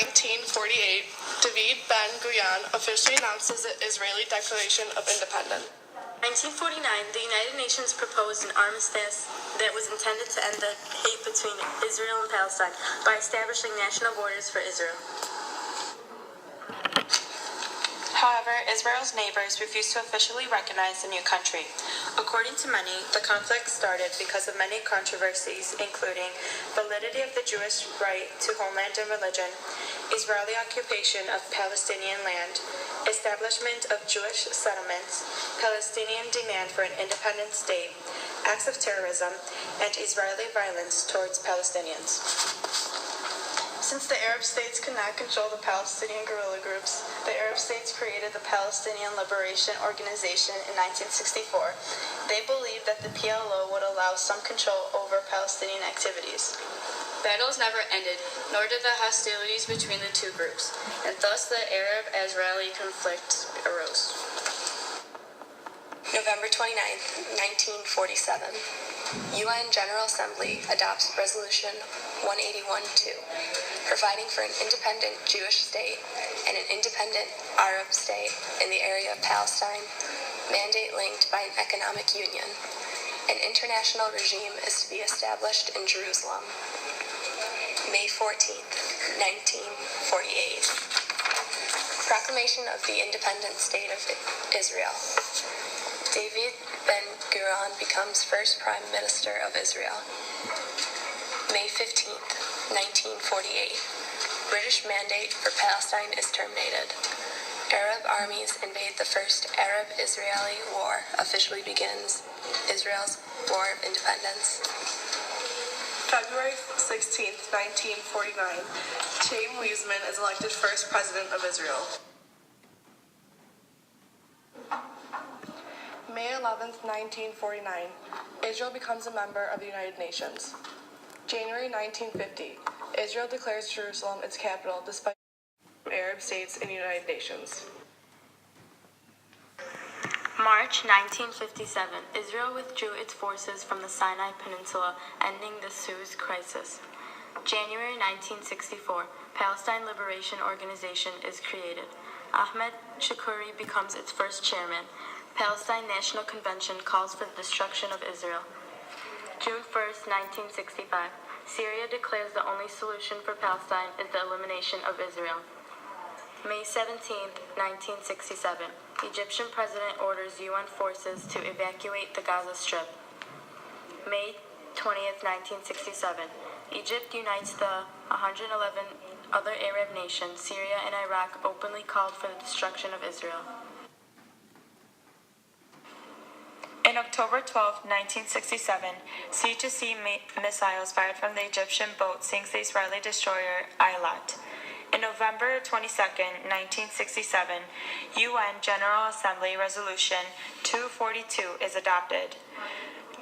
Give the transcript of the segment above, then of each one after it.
1948, David Ben-Gurion officially announces the Israeli Declaration of Independence. 1949, the United Nations proposed an armistice that was intended to end the hate between Israel and Palestine by establishing national borders for Israel. However, Israel's neighbors refused to officially recognize the new country. According to many, the conflict started because of many controversies, including validity of the Jewish right to homeland and religion, Israeli occupation of Palestinian land, establishment of Jewish settlements, Palestinian demand for an independent state, acts of terrorism, and Israeli violence towards Palestinians. Since the Arab states could not control the Palestinian guerrilla groups, the Arab states created the Palestinian Liberation Organization in 1964. They believed that the PLO would allow some control over Palestinian activities. Battles never ended, nor did the hostilities between the two groups, and thus the Arab-Israeli conflict arose. November 29, 1947. UN General Assembly adopts Resolution 181-2, providing for an independent Jewish state and an independent Arab state in the area of Palestine, mandate linked by an economic union. An international regime is to be established in Jerusalem. May 14, 1948. Proclamation of the Independent State of Israel. David Ben-Gurion becomes first Prime Minister of Israel. May 15, 1948. British mandate for Palestine is terminated. Arab armies invade. The first Arab-Israeli war officially begins. Israel's War of Independence. February 16, 1949, Chaim Weizmann is elected first President of Israel. May 11, 1949, Israel becomes a member of the United Nations. January 1950, Israel declares Jerusalem its capital despite Arab states in the United Nations. March 1957, Israel withdrew its forces from the Sinai Peninsula, ending the Suez Crisis. January 1964, Palestine Liberation Organization is created. Ahmed Shukuri becomes its first chairman. Palestine National Convention calls for the destruction of Israel. June 1st, 1965, Syria declares the only solution for Palestine is the elimination of Israel. May 17th, 1967, Egyptian president orders UN forces to evacuate the Gaza Strip. May 20th, 1967, Egypt unites the 111 other Arab nations. Syria and Iraq openly called for the destruction of Israel. In October 12, 1967, sea-to-sea missiles fired from the Egyptian boat sinks the Israeli destroyer Eilat. In November 22, 1967, UN General Assembly Resolution 242 is adopted.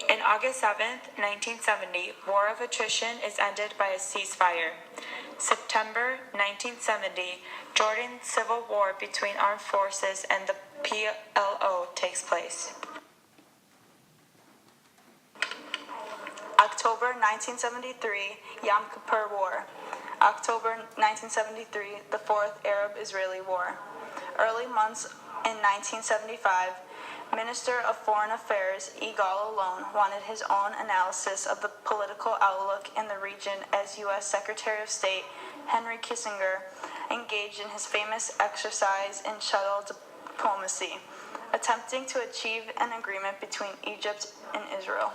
In August 7, 1970, war of attrition is ended by a ceasefire. September 1970, Jordan civil war between armed forces and the PLO takes place. October 1973, Yom Kippur War. October 1973, the Fourth Arab-Israeli War. Early months in 1975, Minister of Foreign Affairs Yigal Allon wanted his own analysis of the political outlook in the region as U.S. Secretary of State Henry Kissinger engaged in his famous exercise in shuttle diplomacy, attempting to achieve an agreement between Egypt and Israel.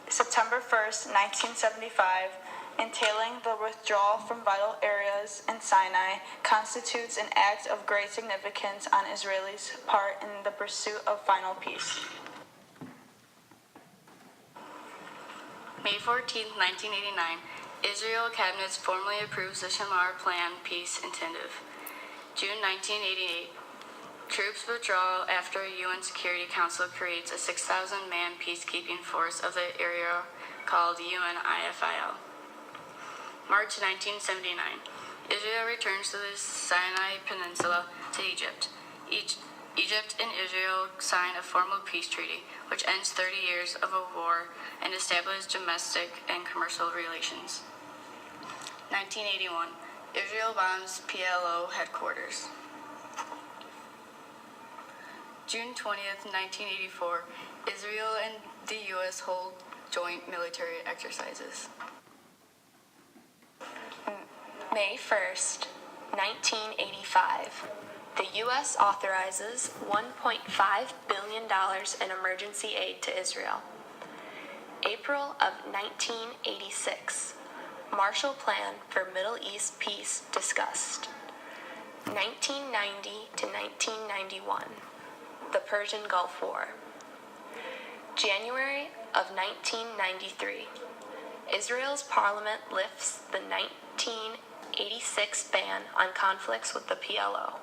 September 1st, 1975, entailing the withdrawal from vital areas in Sinai, constitutes an act of great significance on Israel's part in the pursuit of final peace. May 14, 1989, Israel Cabinet formally approves the Shamar Plan peace initiative. June 1988, troops withdrawal after UN Security Council creates a 6,000-man peacekeeping force of the area called UNIFIL. March 1979, Israel returns to the Sinai Peninsula to Egypt. Egypt and Israel sign a formal peace treaty, which ends 30 years of a war and establishes domestic and commercial relations. 1981, Israel bombs PLO headquarters. June 20th, 1984, Israel and the U.S. hold joint military exercises. May 1st, 1985, the U.S. authorizes $1.5 billion in emergency aid to Israel. April of 1986, Marshall Plan for Middle East Peace discussed. 1990 to 1991, the Persian Gulf War. January of 1993, Israel's parliament lifts the 1986 ban on conflicts with the PLO.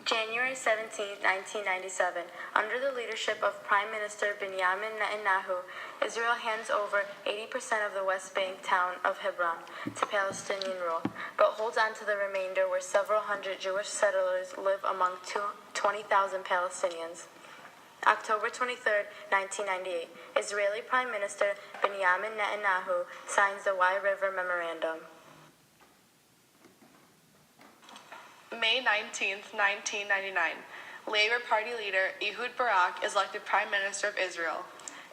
January 17, 1997, under the leadership of Prime Minister Benjamin Netanyahu, Israel hands over 80% of the West Bank town of Hebron to Palestinian rule, but holds on to the remainder where several hundred Jewish settlers live among 20,000 Palestinians. October 23, 1998, Israeli Prime Minister Benjamin Netanyahu signs the Wye River Memorandum. May 19, 1999, Labour Party leader Ehud Barak is elected Prime Minister of Israel.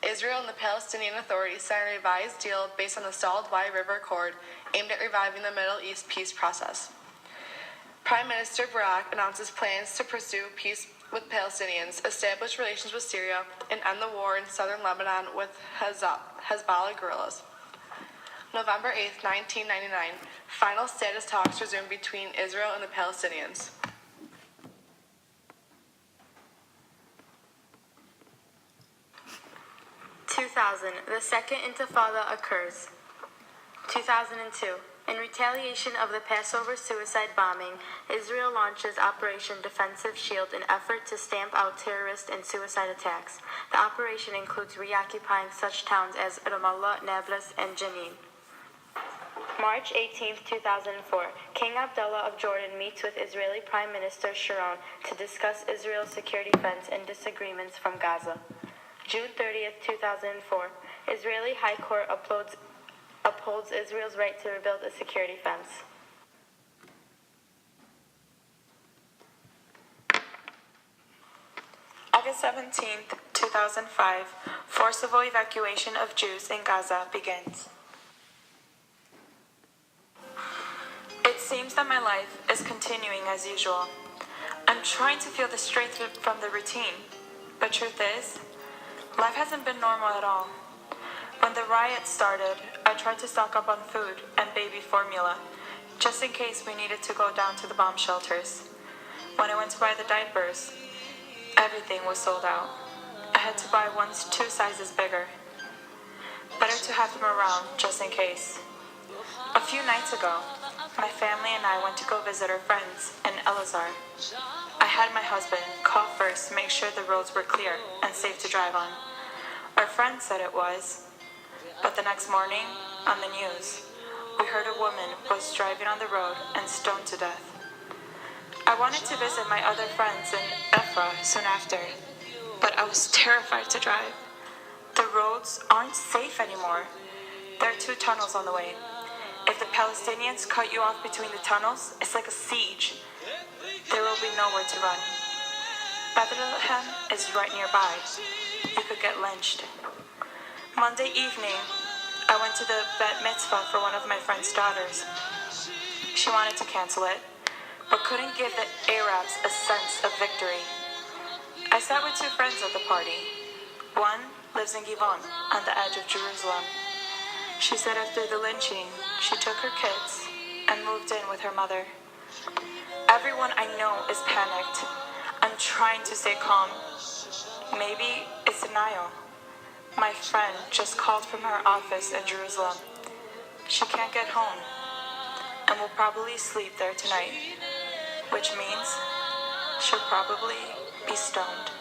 Israel and the Palestinian Authority signed a revised deal based on the stalled Wye River Accord aimed at reviving the Middle East peace process. Prime Minister Barak announces plans to pursue peace with Palestinians, establish relations with Syria, and end the war in southern Lebanon with Hezbollah guerrillas. November 8, 1999, final status talks resumed between Israel and the Palestinians. The Second Intifada occurs. 2002. In retaliation of the Passover suicide bombing, Israel launches Operation Defensive Shield in effort to stamp out terrorist and suicide attacks. The operation includes reoccupying such towns as Ramallah, Nablus, and Jenin. March 18, 2004, King Abdullah of Jordan meets with Israeli Prime Minister Sharon to discuss Israel's security fence and disagreements from Gaza. June 30, 2004, Israeli High Court upholds Israel's right to rebuild a security fence. August 17, 2005, forcible evacuation of Jews in Gaza begins. It seems that my life is continuing as usual. I'm trying to feel the strength from the routine, but truth is, life hasn't been normal at all. When the riot started, I tried to stock up on food and baby formula, just in case we needed to go down to the bomb shelters. When I went to buy the diapers, everything was sold out. I had to buy ones 2 sizes bigger. Better to have them around, just in case. A few nights ago, my family and I went to go visit our friends in Elazar. I had my husband call first to make sure the roads were clear and safe to drive on. Our friend said it was. But the next morning, on the news, we heard a woman was driving on the road and stoned to death. I wanted to visit my other friends in Ephra soon after, but I was terrified to drive. The roads aren't safe anymore. There are 2 tunnels on the way. If the Palestinians cut you off between the tunnels, it's like a siege. There will be nowhere to run. Bethlehem is right nearby. You could get lynched. Monday evening, I went to the bat mitzvah for one of my friend's daughters. She wanted to cancel it, but couldn't give the Arabs a sense of victory. I sat with 2 friends at the party. One lives in Givon, on the edge of Jerusalem. She said after the lynching, she took her kids and moved in with her mother. Everyone I know is panicked. I'm trying to stay calm. Maybe it's denial. My friend just called from her office in Jerusalem. She can't get home and will probably sleep there tonight, which means she'll probably be stoned.